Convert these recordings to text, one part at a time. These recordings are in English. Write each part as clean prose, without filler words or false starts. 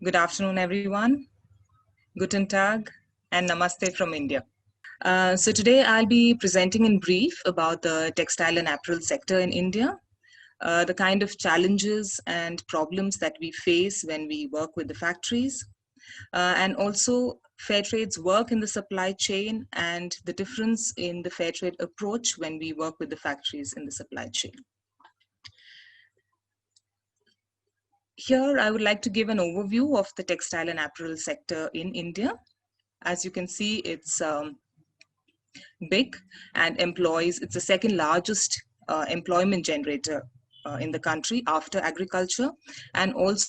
Good afternoon, everyone. Guten Tag and Namaste from India. So today I'll be presenting in brief about the textile and apparel sector in India, the kind of challenges and problems that we face when we work with the factories, and also fair trade's work in the supply chain and the difference in the fair trade approach when we work with the factories in the supply chain. Here, I would like to give an overview of the textile and apparel sector in India. As you can see, it's big and it's the second largest employment generator in the country after agriculture, and also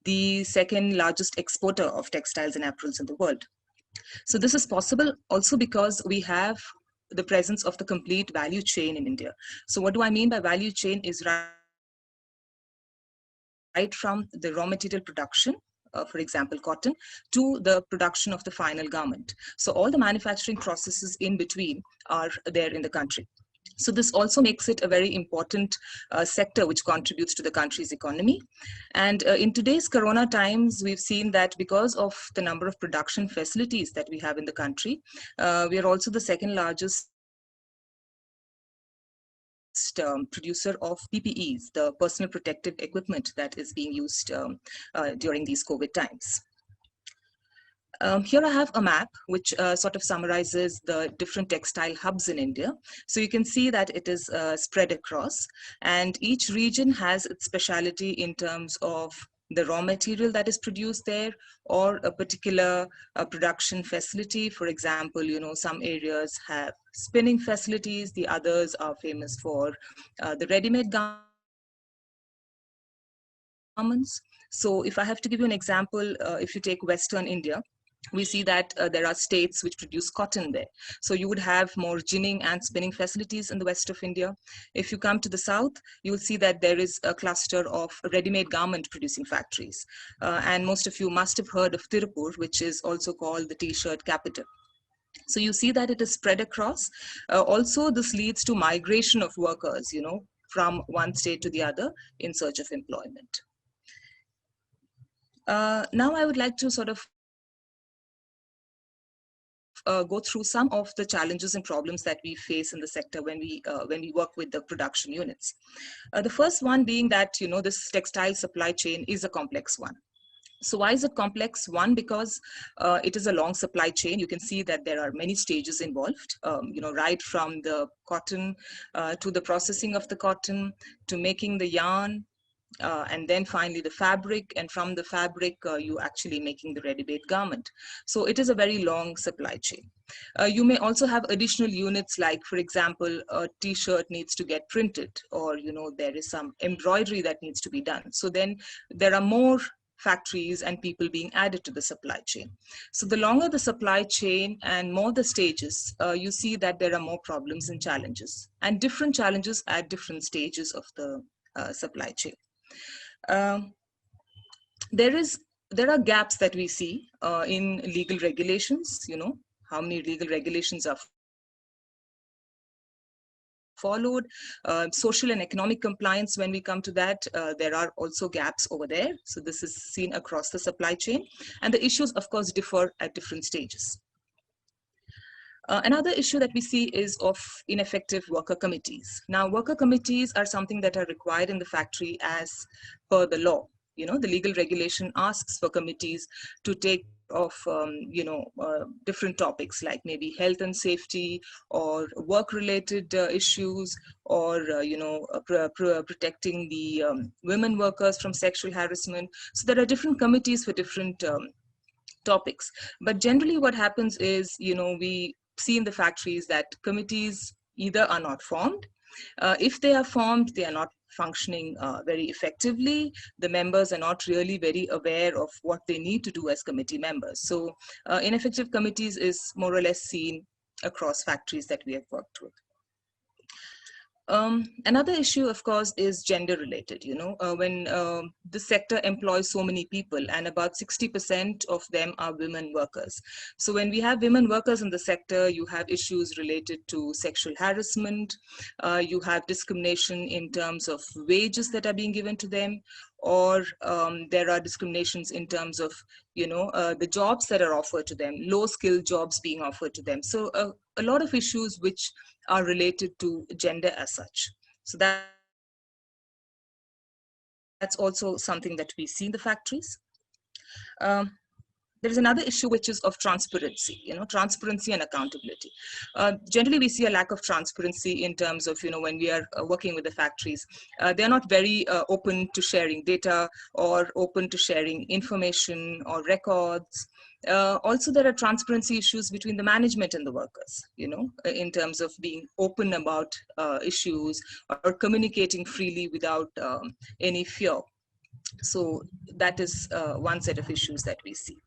the second largest exporter of textiles and apparels in the world. So this is possible also because we have the presence of the complete value chain in India. So what do I mean by value chain is right from the raw material production, for example, cotton, to the production of the final garment. So all the manufacturing processes in between are there in the country. So this also makes it a very important sector which contributes to the country's economy. And in today's Corona times, we've seen that because of the number of production facilities that we have in the country, we are also the second largest producer of PPEs, the personal protective equipment that is being used during these COVID times. Here I have a map which sort of summarizes the different textile hubs in India. So you can see that it is spread across, and each region has its speciality in terms of the raw material that is produced there, or a particular production facility. For example, some areas have spinning facilities, the others are famous for the ready-made garments. So if I have to give you an example, if you take Western India, we see that there are states which produce cotton there. So you would have more ginning and spinning facilities in the west of India. If you come to the south, you will see that there is a cluster of ready-made garment producing factories. And most of you must have heard of Tirupur, which is also called the t-shirt capital. So you see that it is spread across. Also, this leads to migration of workers, from one state to the other in search of employment. Now I would like to sort of go through some of the challenges and problems that we face in the sector when we work with the production units. The first one being that this textile supply chain is a complex one. So why is it complex? One, because it is a long supply chain. You can see that there are many stages involved, right from the cotton to the processing of the cotton to making the yarn, and then finally the fabric, and from the fabric you actually making the ready-made garment. So it is a very long supply chain. You may also have additional units, like for example a t-shirt needs to get printed, or there is some embroidery that needs to be done. So then there are more factories and people being added to the supply chain. So the longer the supply chain and more the stages, you see that there are more problems and challenges, and different challenges at different stages of the supply chain. There are gaps that we see in legal regulations, how many legal regulations are followed, social and economic compliance. When we come to that, there are also gaps over there. So this is seen across the supply chain, and the issues of course differ at different stages. Another issue that we see is of ineffective worker committees. Now, worker committees are something that are required in the factory as per the law. The legal regulation asks for committees to take of different topics, like maybe health and safety, or work related issues, or protecting the women workers from sexual harassment. So there are different committees for different topics. But generally what happens is, we see in the factories that committees either are not formed. If they are formed, they are not functioning very effectively. The members are not really very aware of what they need to do as committee members. So ineffective committees is more or less seen across factories that we have worked with. Another issue, of course, is gender related. When the sector employs so many people and about 60% of them are women workers. So when we have women workers in the sector, you have issues related to sexual harassment, you have discrimination in terms of wages that are being given to them, or there are discriminations in terms of, the jobs that are offered to them, low skilled jobs being offered to them. So a lot of issues which are related to gender as such. So that's also something that we see in the factories. There is another issue which is of transparency, transparency and accountability. Generally, we see a lack of transparency in terms of, when we are working with the factories. They're not very open to sharing data or open to sharing information or records. Also, there are transparency issues between the management and the workers, in terms of being open about issues or communicating freely without any fear. So that is one set of issues that we see.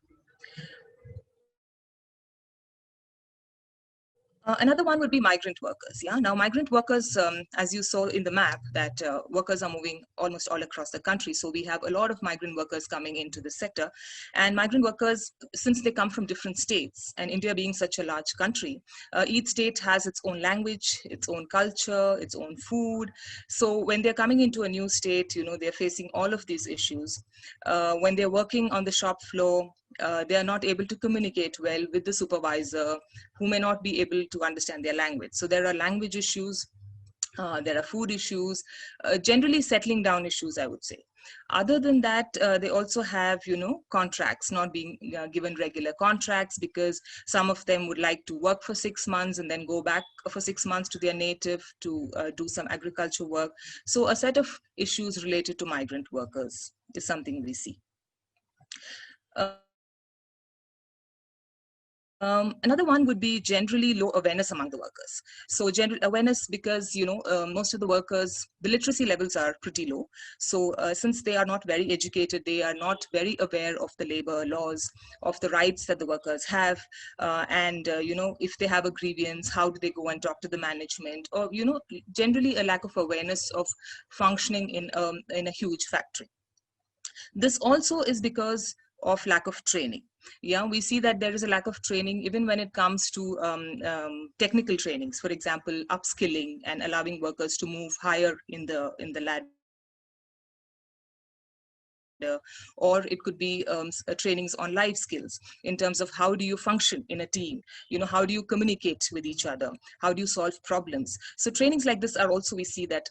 Another one would be migrant workers. Yeah, now migrant workers, as you saw in the map, that workers are moving almost all across the country. So we have a lot of migrant workers coming into the sector, and migrant workers, since they come from different states, and India being such a large country, each state has its own language, its own culture, its own food. So when they're coming into a new state, they're facing all of these issues. When they're working on the shop floor, they are not able to communicate well with the supervisor, who may not be able to understand their language. So there are language issues, there are food issues, generally settling down issues, I would say. Other than that, they also have, contracts, not being given regular contracts, because some of them would like to work for 6 months and then go back for 6 months to their native to do some agriculture work. So a set of issues related to migrant workers is something we see. Another one would be generally low awareness among the workers. So general awareness, because most of the workers, the literacy levels are pretty low. So since they are not very educated, they are not very aware of the labor laws, of the rights that the workers have, and if they have a grievance, how do they go and talk to the management, or generally a lack of awareness of functioning in a huge factory. This also is because of lack of training. Yeah, we see that there is a lack of training even when it comes to technical trainings, for example, upskilling and allowing workers to move higher in the ladder. Or it could be trainings on life skills in terms of how do you function in a team, how do you communicate with each other, how do you solve problems. So trainings like this are also, we see that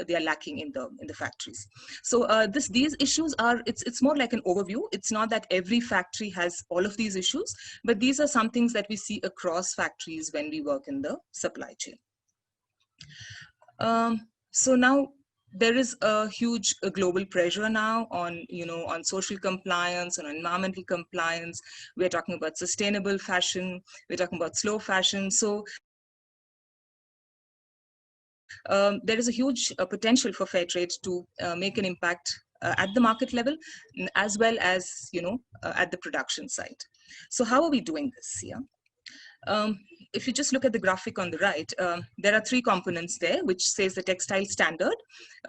they are lacking in the factories. So these issues are, it's more like an overview. It's not that every factory has all of these issues, but these are some things that we see across factories when we work in the supply chain. So now there is a huge global pressure now on, on social compliance and environmental compliance. We're talking about sustainable fashion. We're talking about slow fashion. So there is a huge potential for fair trade to make an impact at the market level, as well as, at the production side. So how are we doing this here? If you just look at the graphic on the right, there are 3 components there, which says the textile standard,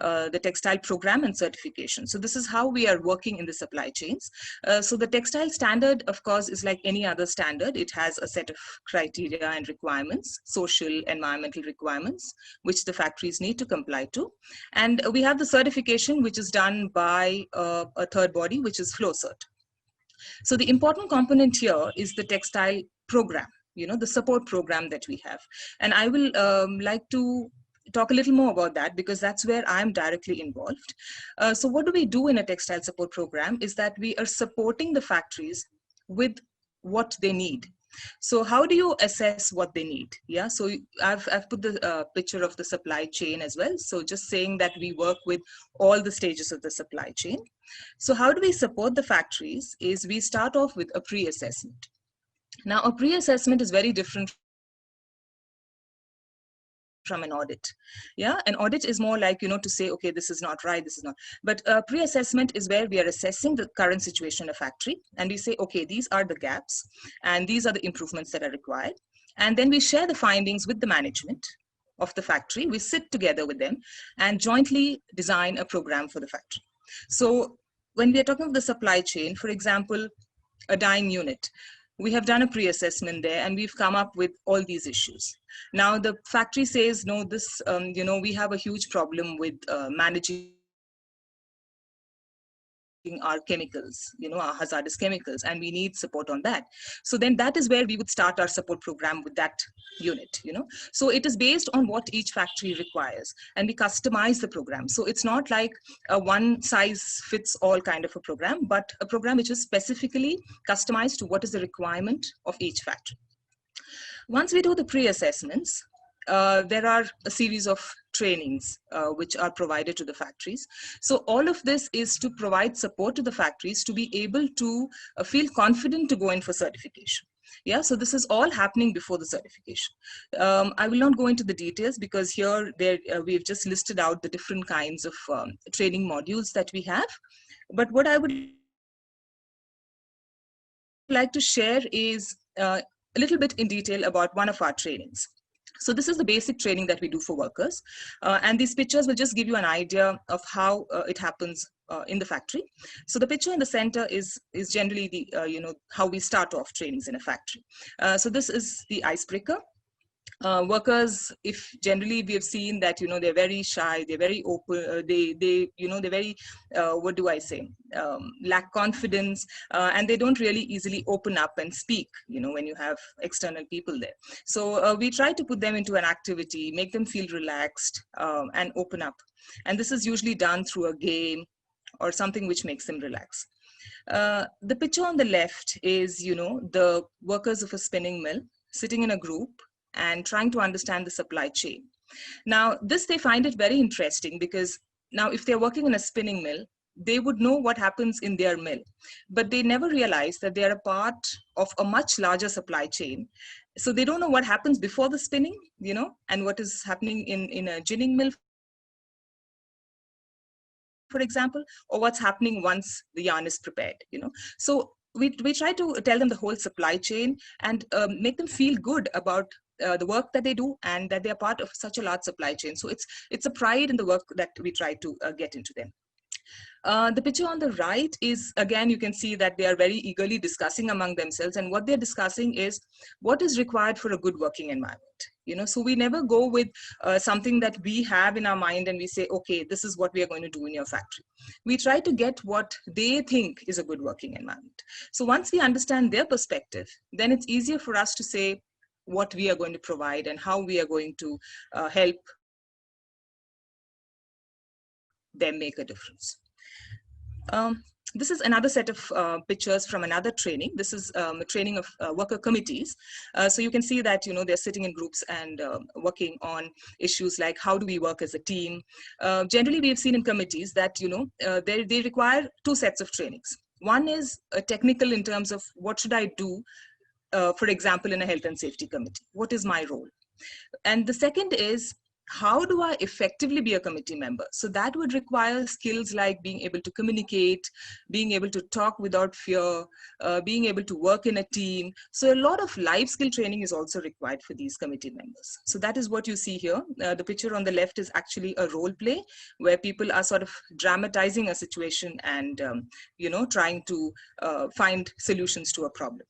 the textile program, and certification. So this is how we are working in the supply chains. So the textile standard, of course, is like any other standard. It has a set of criteria and requirements, social, environmental requirements, which the factories need to comply to. And we have the certification, which is done by a third body, which is Flowcert. So the important component here is the textile program, the support program that we have. And I will like to talk a little more about that, because that's where I'm directly involved. So what do we do in a textile support program is that we are supporting the factories with what they need. So how do you assess what they need? Yeah, so I've put the picture of the supply chain as well. So just saying that we work with all the stages of the supply chain. So how do we support the factories is we start off with a pre-assessment. Now, a pre-assessment is very different from an audit. Yeah, an audit is more like, to say, okay, this is not right, this is not. But pre-assessment is where we are assessing the current situation of factory, and we say, okay, these are the gaps and these are the improvements that are required. And then we share the findings with the management. of the factory, we sit together with them and jointly design a program for the factory. So when we are talking of the supply chain, for example, a dyeing unit, we have done a pre-assessment there and we've come up with all these issues. Now the factory says, no, this, we have a huge problem with managing our chemicals, our hazardous chemicals, and we need support on that. So then that is where we would start our support program with that unit, So it is based on what each factory requires, and we customize the program. So it's not like a one size fits all kind of a program, but a program which is specifically customized to what is the requirement of each factory. Once we do the pre-assessments, there are a series of trainings which are provided to the factories. So all of this is to provide support to the factories to be able to feel confident to go in for certification. Yeah, so this is all happening before the certification. I will not go into the details because here we've just listed out the different kinds of training modules that we have. But what I would like to share is a little bit in detail about one of our trainings. So this is the basic training that we do for workers. And these pictures will just give you an idea of how it happens in the factory. So the picture in the center is generally the, how we start off trainings in a factory. So this is the icebreaker. Workers, if generally we have seen that, they're very shy, they're very open, they're very, what do I say, lack confidence, and they don't really easily open up and speak, when you have external people there. So we try to put them into an activity, make them feel relaxed and open up. And this is usually done through a game or something which makes them relax. The picture on the left is, the workers of a spinning mill sitting in a group and trying to understand the supply chain. Now, this, they find it very interesting because now if they're working in a spinning mill, they would know what happens in their mill, but they never realize that they are a part of a much larger supply chain. So they don't know what happens before the spinning, and what is happening in a ginning mill, for example, or what's happening once the yarn is prepared, So we try to tell them the whole supply chain and make them feel good about the work that they do and that they are part of such a large supply chain. So it's a pride in the work that we try to get into them. The picture on the right is, again, you can see that they are very eagerly discussing among themselves, and what they're discussing is what is required for a good working environment. So we never go with something that we have in our mind and we say, okay, this is what we are going to do in your factory. We try to get what they think is a good working environment. So once we understand their perspective, then it's easier for us to say what we are going to provide and how we are going to help them make a difference. This is another set of pictures from another training. This is a training of worker committees. So you can see that, they're sitting in groups and working on issues like how do we work as a team. Generally, we've seen in committees that, they require two sets of trainings. One is technical in terms of what should I do, for example, in a health and safety committee. What is my role? And the second is, how do I effectively be a committee member? So that would require skills like being able to communicate, being able to talk without fear, being able to work in a team. So a lot of life skill training is also required for these committee members. So that is what you see here. The picture on the left is actually a role play where people are sort of dramatizing a situation and, trying to find solutions to a problem.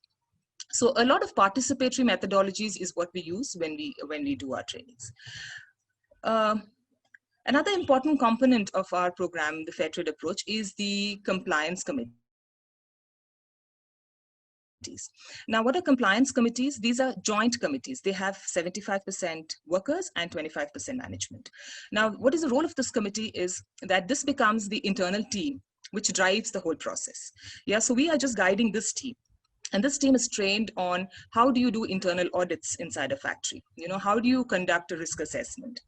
So a lot of participatory methodologies is what we use when we do our trainings. Another important component of our program, the Fair Trade Approach, is the compliance committees. Now, what are compliance committees? These are joint committees. They have 75% workers and 25% management. Now, what is the role of this committee is that this becomes the internal team which drives the whole process. Yeah, so we are just guiding this team. And this team is trained on how do you do internal audits inside a factory? How do you conduct a risk assessment?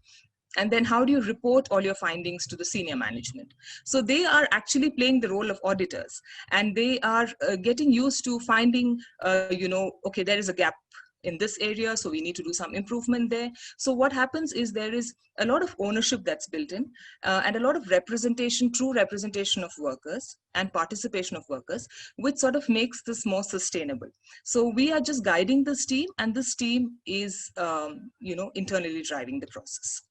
And then how do you report all your findings to the senior management? So they are actually playing the role of auditors, and they are getting used to finding, okay, there is a gap in this area, so we need to do some improvement there. So what happens is there is a lot of ownership that's built in, and a lot of representation, true representation of workers and participation of workers, which sort of makes this more sustainable. So we are just guiding this team, and this team is, internally driving the process.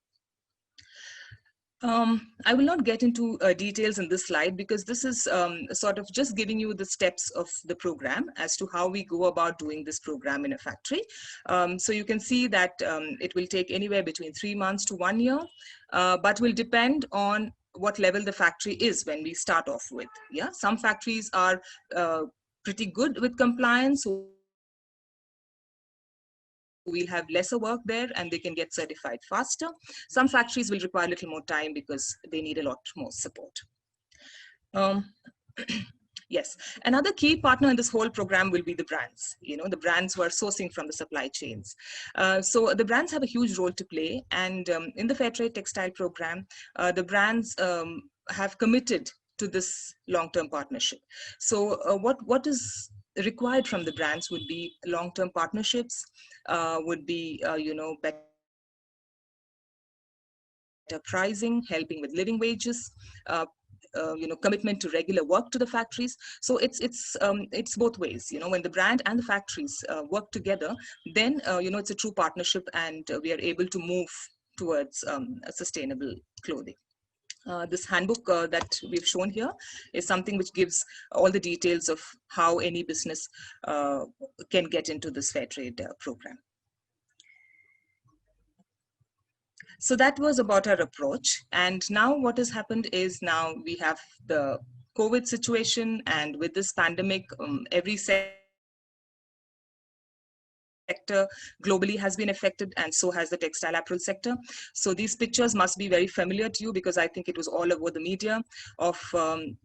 I will not get into details in this slide, because this is sort of just giving you the steps of the program as to how we go about doing this program in a factory. So you can see that it will take anywhere between 3 months to 1 year, but will depend on what level the factory is when we start off with. Yeah, some factories are pretty good with compliance, so we'll have lesser work there and they can get certified faster. Some factories will require a little more time because they need a lot more support. Yes, another key partner in this whole program will be the brands, the brands who are sourcing from the supply chains. So the brands have a huge role to play, and in the Fair Trade Textile program, the brands have committed to this long-term partnership. So what is required from the brands would be long-term partnerships, would be better pricing, helping with living wages, commitment to regular work to the factories. So it's both ways. When the brand and the factories work together, then it's a true partnership, and we are able to move towards a sustainable clothing. This handbook that we've shown here is something which gives all the details of how any business can get into this fair trade program. So that was about our approach. And now what has happened is, now we have the COVID situation, and with this pandemic, every sector globally has been affected, and so has the textile apparel sector. So these pictures must be very familiar to you, because I think it was all over the media, of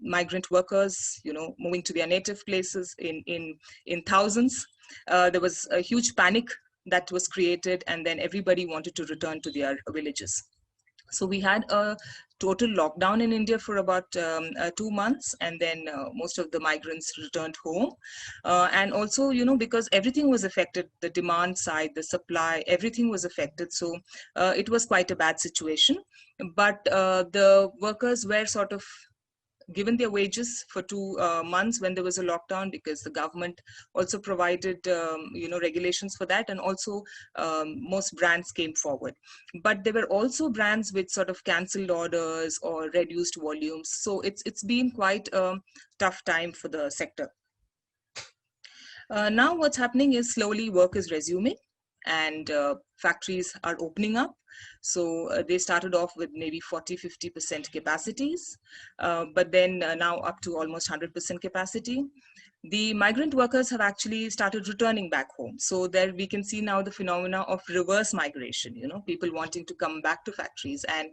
migrant workers, moving to their native places in thousands. There was a huge panic that was created, and then everybody wanted to return to their villages. So we had a total lockdown in India for about 2 months, and then most of the migrants returned home. And also, because everything was affected, the demand side, the supply, everything was affected. So it was quite a bad situation. But the workers were sort of given their wages for 2 months when there was a lockdown, because the government also provided regulations for that, and also most brands came forward. But there were also brands with sort of cancelled orders or reduced volumes. So it's been quite a tough time for the sector. Now what's happening is, slowly work is resuming, and factories are opening up. So they started off with maybe 40-50% capacities, but then now up to almost 100% capacity. The migrant workers have actually started returning back home. So there we can see now the phenomena of reverse migration, people wanting to come back to factories, and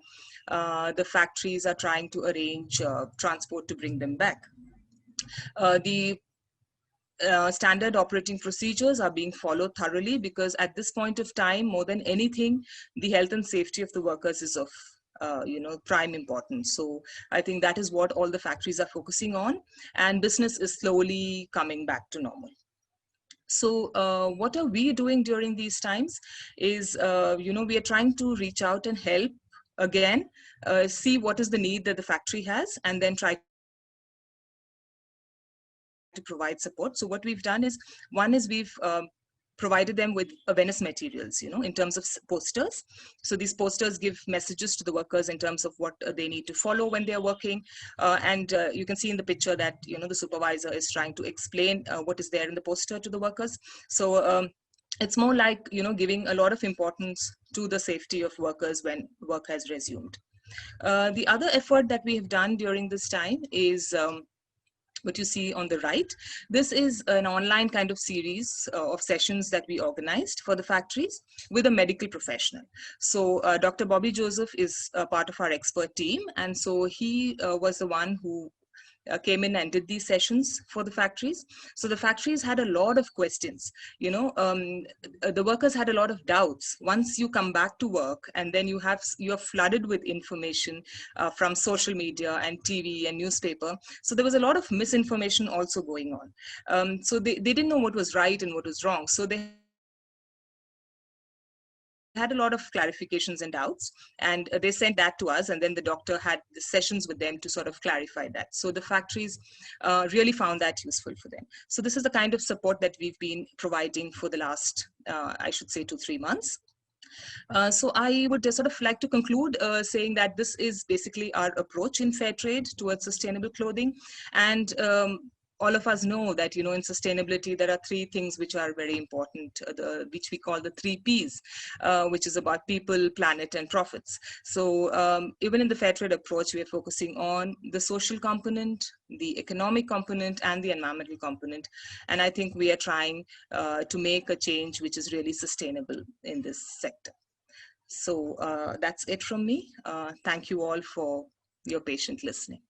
the factories are trying to arrange transport to bring them back. The standard operating procedures are being followed thoroughly, because at this point of time, more than anything, the health and safety of the workers is of prime importance. So I think that is what all the factories are focusing on, and business is slowly coming back to normal. So what are we doing during these times is, we are trying to reach out and help again, see what is the need that the factory has, and then try to provide support. So what we've done is, one is we've provided them with awareness materials, in terms of posters. So these posters give messages to the workers in terms of what they need to follow when they're working. And you can see in the picture that, the supervisor is trying to explain what is there in the poster to the workers. So it's more like, giving a lot of importance to the safety of workers when work has resumed. The other effort that we have done during this time is, what you see on the right. This is an online kind of series of sessions that we organized for the factories with a medical professional. So Dr. Bobby Joseph is a part of our expert team, and so he was the one who came in and did these sessions for the factories. So the factories had a lot of questions. The workers had a lot of doubts. Once you come back to work, and then you're flooded with information from social media and TV and newspaper. So there was a lot of misinformation also going on. So they didn't know what was right and what was wrong. So they had a lot of clarifications and doubts, and they sent that to us, and then the doctor had the sessions with them to sort of clarify that. So the factories really found that useful for them. So this is the kind of support that we've been providing for the last, I should say, 2-3 months. So I would sort of like to conclude saying that this is basically our approach in fair trade towards sustainable clothing. And all of us know that, you know, in sustainability, there are three things which are very important, which we call the 3 Ps, which is about people, planet, and profits. So even in the fair trade approach, we are focusing on the social component, the economic component, and the environmental component. And I think we are trying to make a change which is really sustainable in this sector. So that's it from me. Thank you all for your patient listening.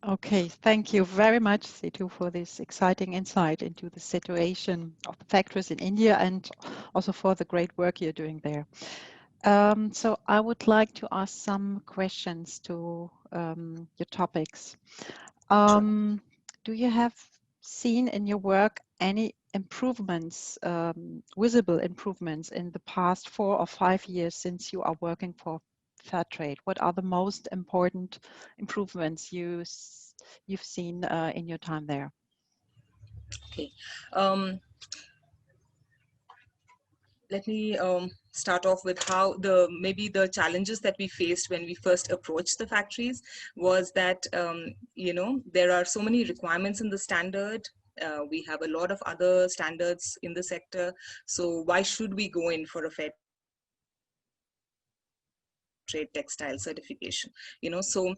Okay, thank you very much, Sethu, for this exciting insight into the situation of the factories in India and also for the great work you're doing there. So I would like to ask some questions to your topics. Do you have seen in your work any improvements, visible improvements in the past 4 or 5 years since you are working for fair trade? What are the most important improvements you've seen in your time there? Okay. Let me start off with how maybe the challenges that we faced when we first approached the factories was that, you know, there are so many requirements in the standard. We have a lot of other standards in the sector. So why should we go in for a fair trade textile certification? You know, so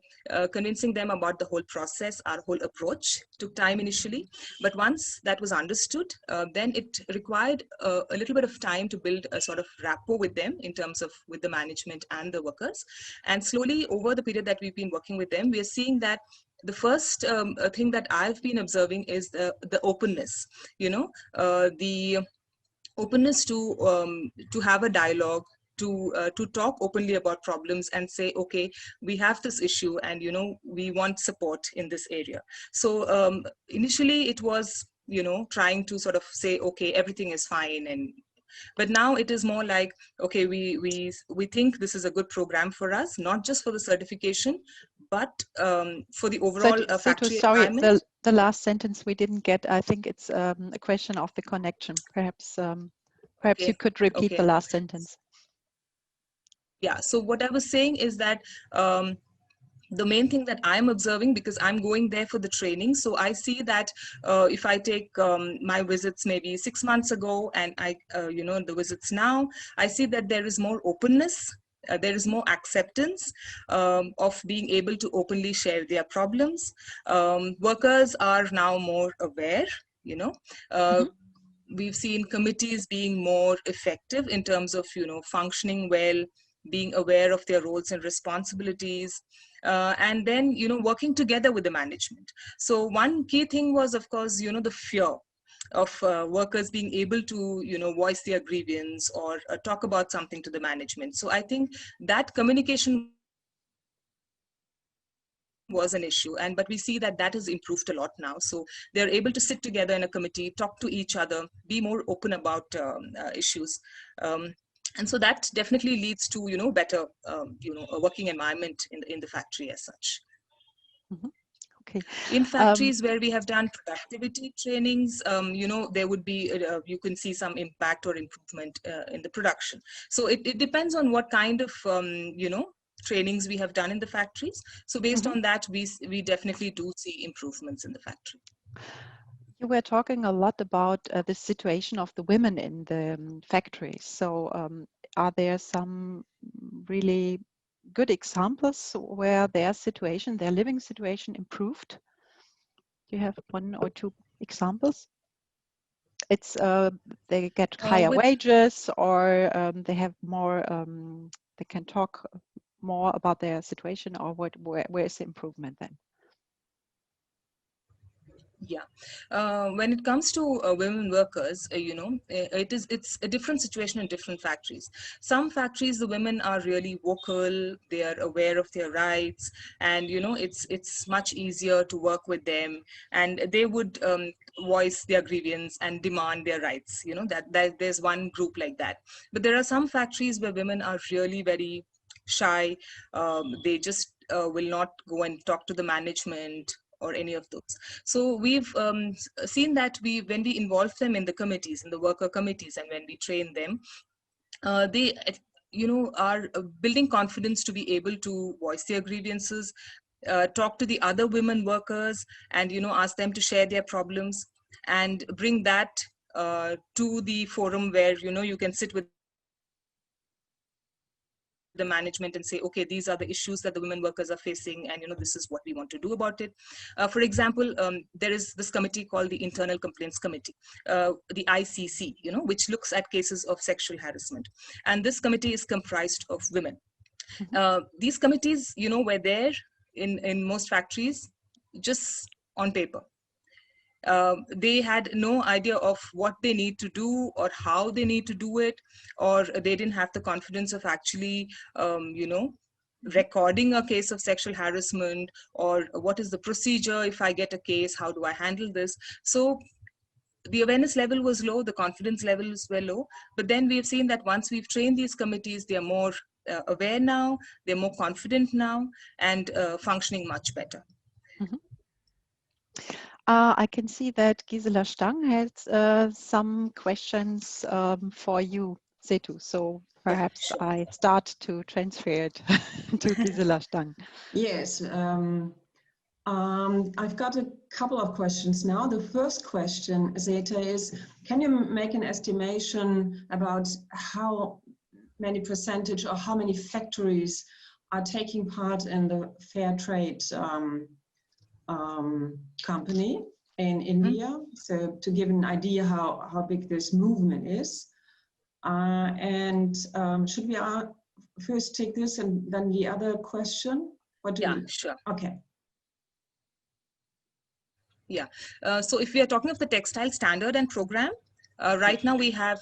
convincing them about the whole process, our whole approach took time initially, but once that was understood, then it required a little bit of time to build a sort of rapport with them in terms of with the management and the workers. And slowly over the period that we've been working with them, we are seeing that the first thing that I've been observing is the openness, you know, the openness to have a dialogue, to talk openly about problems and say, okay, we have this issue and, you know, we want support in this area. So initially it was, you know, trying to sort of say, okay, everything is fine, and but now it is more like, okay, we think this is a good program for us, not just for the certification, but for the overall factory sorry, environment. the last sentence we didn't get. I think it's a question of the connection. Perhaps Okay. you could repeat Okay. the last sentence. Yeah, so what I was saying is that the main thing that I'm observing, because I'm going there for the training, so I see that if I take my visits maybe 6 months ago and you know, the visits now, I see that there is more openness, there is more acceptance of being able to openly share their problems. Workers are now more aware, you know. We've seen committees being more effective in terms of, you know, functioning well, being aware of their roles and responsibilities, and then, you know, working together with the management. So one key thing was, of course, you know, the fear of workers being able to, you know, voice their grievance or talk about something to the management. So I think that communication was an issue, and but we see that that has improved a lot now. So they're able to sit together in a committee, talk to each other, be more open about issues, and so that definitely leads to, you know, better you know, a working environment in the factory as such. Okay. In factories where we have done productivity trainings, you know, there would be you can see some impact or improvement in the production. So it depends on what kind of you know, trainings we have done in the factories. So based on that, we definitely do see improvements in the factory. You were talking a lot about the situation of the women in the factories. So are there some really good examples where their situation, their living situation improved? Do you have 1 or 2 examples? It's they get higher wages, or they have more, they can talk more about their situation, or where is the improvement then? Yeah, when it comes to women workers, it's a different situation in different factories. Some factories, the women are really vocal; they are aware of their rights, and it's much easier to work with them, and they would voice their grievance and demand their rights. That there's one group like that. But there are some factories where women are really very shy. They just will not go and talk to the management or any of those. So we've seen that when we involve them in the committees, in the worker committees, and when we train them, they are building confidence to be able to voice their grievances, talk to the other women workers, and ask them to share their problems, and bring that to the forum where you can sit with the management and say, okay, these are the issues that the women workers are facing, and this is what we want to do about it. For example, there is this committee called the Internal Complaints Committee, the ICC, which looks at cases of sexual harassment, and this committee is comprised of women. Mhm. These committees were there in most factories just on paper. They had no idea of what they need to do or how they need to do it, or they didn't have the confidence of actually Mhm. recording a case of sexual harassment, or what is the procedure if I get a case, how do I handle this. So the awareness level was low, the confidence levels were low. But then we've seen that once we've trained these committees, they're more aware now, they're more confident now, and functioning much better. Mhm. I can see that Gisela Stang has some questions for you, Sethu. So Yeah, perhaps sure. I start to transfer it to Gisela Stang. Yes, I've got a couple of questions now. The first question, Zeta, is can you make an estimation about how many percentage or how many factories are taking part in the fair trade company in India? So to give an idea how big this movement is. And should we first take this and then the other question? What do Yeah, you? sure. Okay. Yeah. So if we are talking of the textile standard and program, right now we have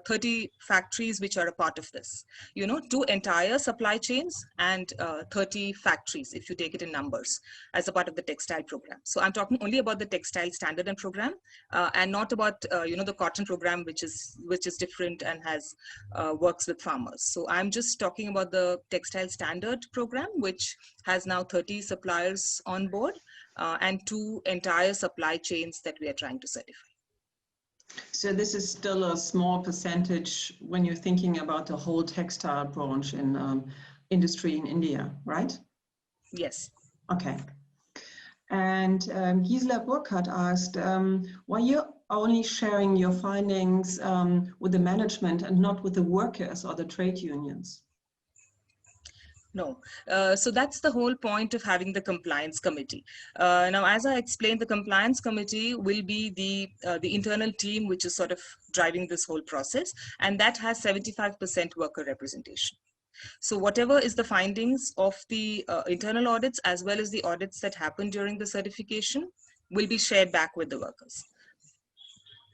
30 factories which are a part of this, 2 entire supply chains, and 30 factories, if you take it in numbers, as a part of the textile program. So I'm talking only about the textile standard and program, and not about, the cotton program, which is different and has works with farmers. So I'm just talking about the textile standard program, which has now 30 suppliers on board, and 2 entire supply chains that we are trying to certify. So this is still a small percentage when you're thinking about the whole textile branch in industry in India, right? Yes. Okay. And Gisela Burkhardt asked, why you only sharing your findings with the management and not with the workers or the trade unions? No. So that's the whole point of having the compliance committee. Now, as I explained, the compliance committee will be the internal team which is sort of driving this whole process, and that has 75% worker representation. So whatever is the findings of the internal audits, as well as the audits that happen during the certification, will be shared back with the workers.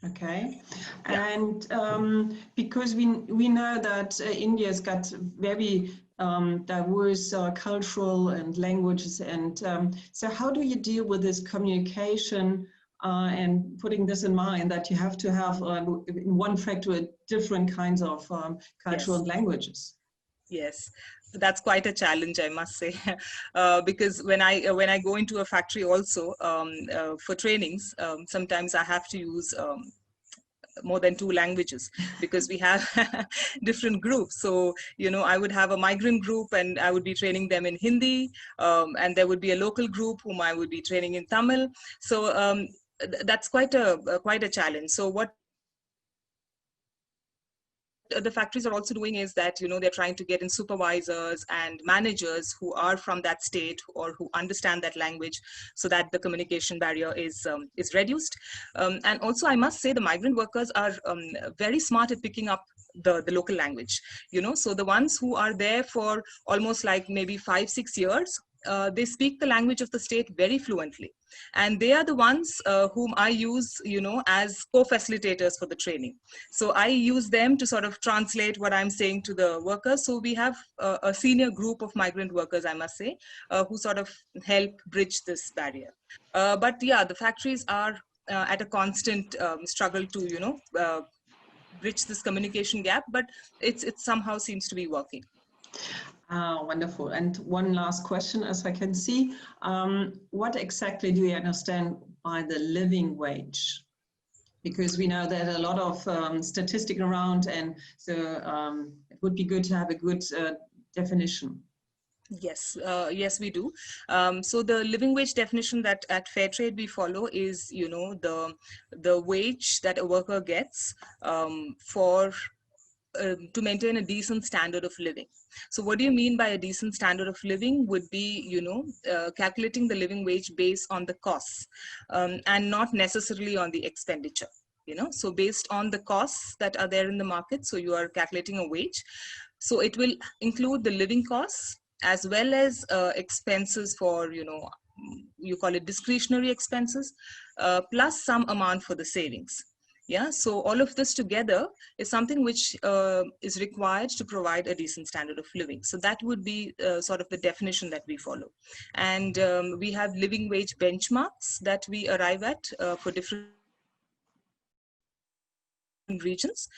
Okay, Yeah. and because we know that India's got very diverse cultural and languages, and so how do you deal with this communication and putting this in mind that you have to have in one factory different kinds of cultural Yes. and languages? Yes, that's quite a challenge, I must say, because when I go into a factory also for trainings, sometimes I have to use more than 2 languages, because we have different groups. So I would have a migrant group, and I would be training them in Hindi, and there would be a local group whom I would be training in Tamil. So that's quite a challenge. So what the factories are also doing is that they're trying to get in supervisors and managers who are from that state or who understand that language, so that the communication barrier is reduced. And also, I must say, the migrant workers are very smart at picking up the local language. So the ones who are there for almost like maybe 5-6 years, they speak the language of the state very fluently. And they are the ones whom I use, as co-facilitators for the training. So I use them to sort of translate what I'm saying to the workers. So we have a senior group of migrant workers, I must say, who sort of help bridge this barrier. But yeah, the factories are at a constant struggle to, bridge this communication gap, but it somehow seems to be working. Ah, wonderful. And one last question, as I can see, what exactly do you understand by the living wage? Because we know that a lot of statistic around, and so it would be good to have a good definition. Yes, yes, we do. So the living wage definition that at Fairtrade we follow is, the wage that a worker gets for to maintain a decent standard of living. So what do you mean by a decent standard of living would be, calculating the living wage based on the costs and not necessarily on the expenditure. So based on the costs that are there in the market, so you are calculating a wage. So it will include the living costs as well as expenses for, you call it discretionary expenses, plus some amount for the savings. Yeah, so all of this together is something which is required to provide a decent standard of living. So that would be sort of the definition that we follow. And we have living wage benchmarks that we arrive at for different regions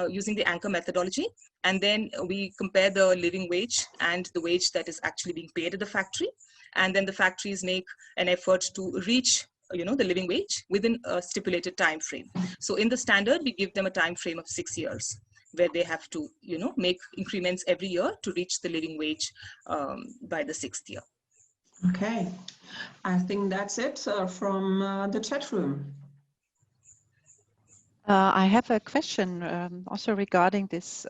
using the anchor methodology. And then we compare the living wage and the wage that is actually being paid at the factory. And then the factories make an effort to reach the living wage within a stipulated time frame. So in the standard, we give them a time frame of 6 years where they have to, make increments every year to reach the living wage by the 6th year. Okay, I think that's it from the chat room. I have a question also regarding this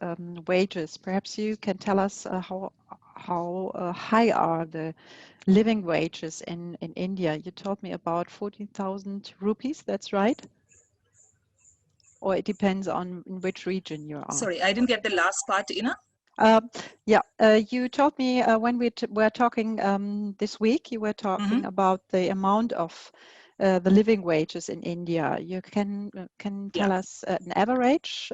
wages. Perhaps you can tell us how high are the living wages in India? You told me about 14,000 rupees, that's right? Or it depends on in which region you are. Sorry, I didn't get the last part, Ina. You told me when we were talking this week, you were talking about the amount of the living wages in India. You can tell us an average?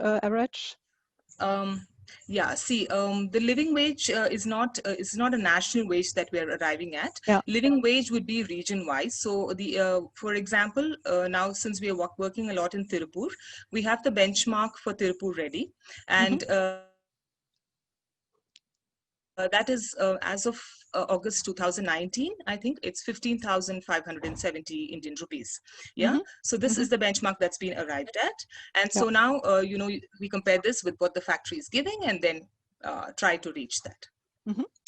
Yeah, see, the living wage is not a national wage that we're arriving at. Yeah. Living wage would be region wise. So the for example, now since we are working a lot in Tirupur, we have the benchmark for Tirupur ready, and that is as of August 2019, I think it's 15,570 Indian rupees. Yeah. So this is the benchmark that's been arrived at. And so now, we compare this with what the factory is giving and then try to reach that.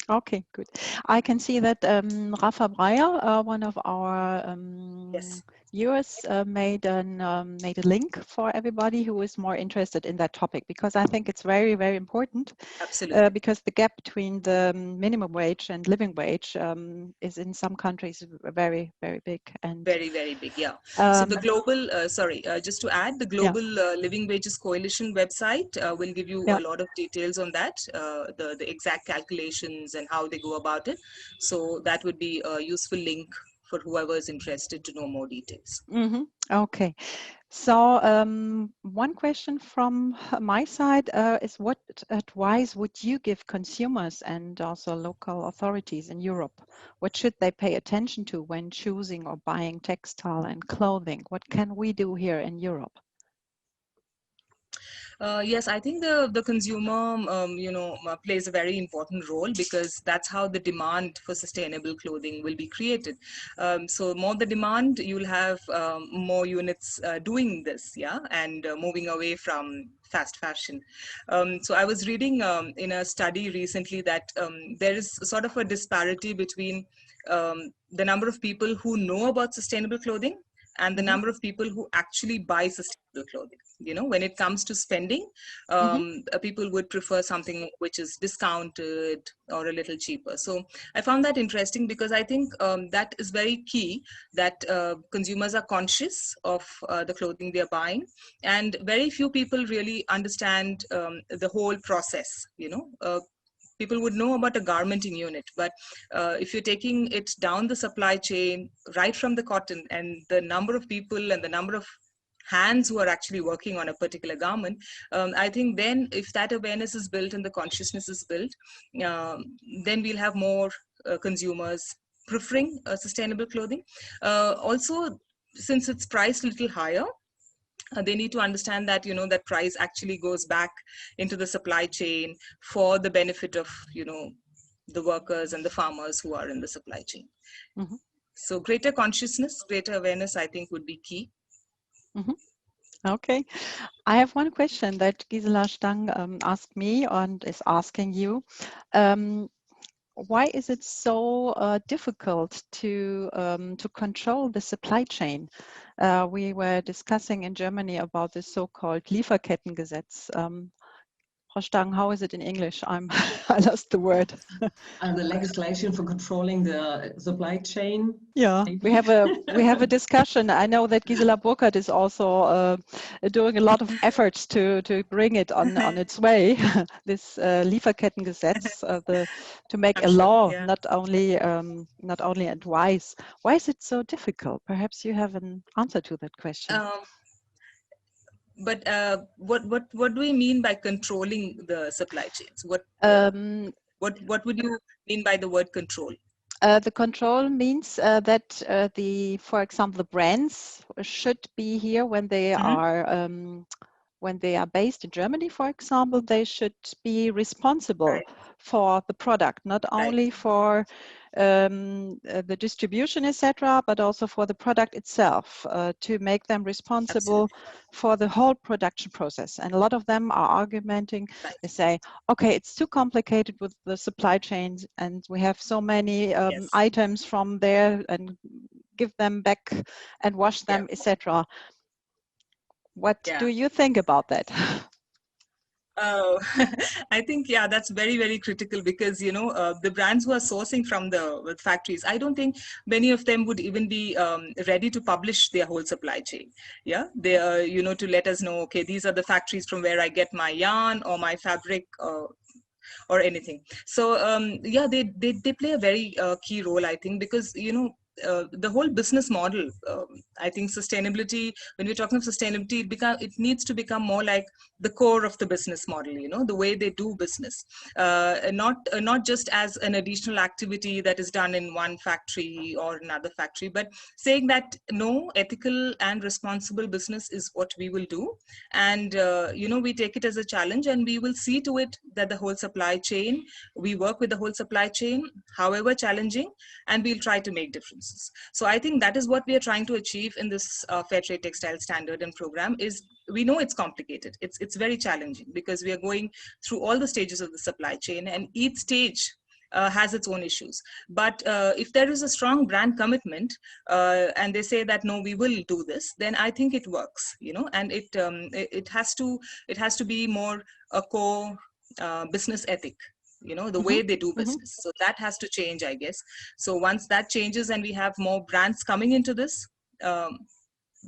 Okay, good. I can see that Rafa Breyer, one of our viewers, made a link for everybody who is more interested in that topic, because I think it's very, very important. Absolutely. Because the gap between the minimum wage and living wage is in some countries very, very big. And very, very big, yeah. So the global, just to add, the Global Living Wages Coalition website will give you a lot of details on that, the exact calculations and how they go about it. So that would be a useful link for whoever is interested to know more details. Okay. So one question from my side is, what advice would you give consumers and also local authorities in Europe? What should they pay attention to when choosing or buying textile and clothing? What can we do here in Europe? Yes, I think the consumer, plays a very important role, because that's how the demand for sustainable clothing will be created. So more the demand, you'll have more units doing this, and moving away from fast fashion. So I was reading in a study recently that there is sort of a disparity between the number of people who know about sustainable clothing and the number of people who actually buy sustainable clothing. When it comes to spending, people would prefer something which is discounted or a little cheaper. So I found that interesting, because I think that is very key, that consumers are conscious of the clothing they're buying, and very few people really understand the whole process. people would know about a garmenting unit, but if you're taking it down the supply chain, right from the cotton, and the number of people and the number of hands who are actually working on a particular garment, I think then if that awareness is built and the consciousness is built, then we'll have more consumers preferring sustainable clothing. Also, since it's priced a little higher, they need to understand that, that price actually goes back into the supply chain for the benefit of, the workers and the farmers who are in the supply chain. Mm-hmm. So greater consciousness, greater awareness, I think, would be key. Mm-hmm. Okay. I have one question that Gisela Stang asked me and is asking you. Why is it so difficult to control the supply chain? We were discussing in Germany about the so-called Lieferkettengesetz. Frau Stang, how is it in English? I lost the word. The legislation for controlling the supply chain. Yeah, we have a discussion. I know that Gisela Burkhardt is also doing a lot of efforts to bring it on its way. This Lieferkettengesetz, to make a law, yeah. not only advice. Why is it so difficult? Perhaps you have an answer to that question. But what do we mean by controlling the supply chains? What would you mean by the word control? The control means that for example, the brands should be here when they are based in Germany, for example. They should be responsible for the product, not only for the distribution, etc., but also for the product itself, to make them responsible for the whole production process. And a lot of them are arguing, they say, okay, it's too complicated with the supply chains, and we have so many items from there, and give them back and wash them, etc. What do you think about that? Oh, I think, that's very, very critical, because, the brands who are sourcing from the factories, I don't think many of them would even be ready to publish their whole supply chain. Yeah, they are, to let us know, okay, these are the factories from where I get my yarn or my fabric or anything. So, they play a very key role, I think, because, the whole business model, I think sustainability, when we're talking of sustainability, it needs to become more like the core of the business model, the way they do business, not just as an additional activity that is done in one factory or another factory, but saying that no, ethical and responsible business is what we will do. And, we take it as a challenge, and we will see to it that the whole supply chain, we work with the whole supply chain, however challenging, and we'll try to make differences. So I think that is what we are trying to achieve in this Fair Trade Textile Standard and program. Is we know it's complicated. It's very challenging, because we are going through all the stages of the supply chain, and each stage has its own issues. But if there is a strong brand commitment, and they say that no, we will do this, then I think it works. And it has to be more a core business ethic. The way they do business. So that has to change, I guess. So once that changes and we have more brands coming into this,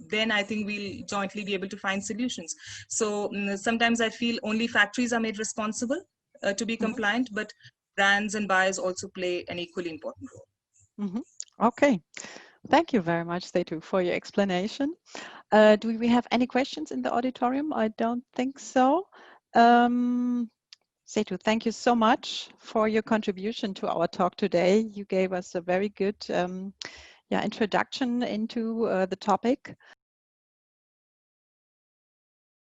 then I think we'll jointly be able to find solutions. So sometimes I feel only factories are made responsible to be compliant, but brands and buyers also play an equally important role. Okay. Thank you very much, Sethu, for your explanation. Do we have any questions in the auditorium? I don't think so. Sethu, thank you so much for your contribution to our talk today. You gave us a very good introduction into the topic.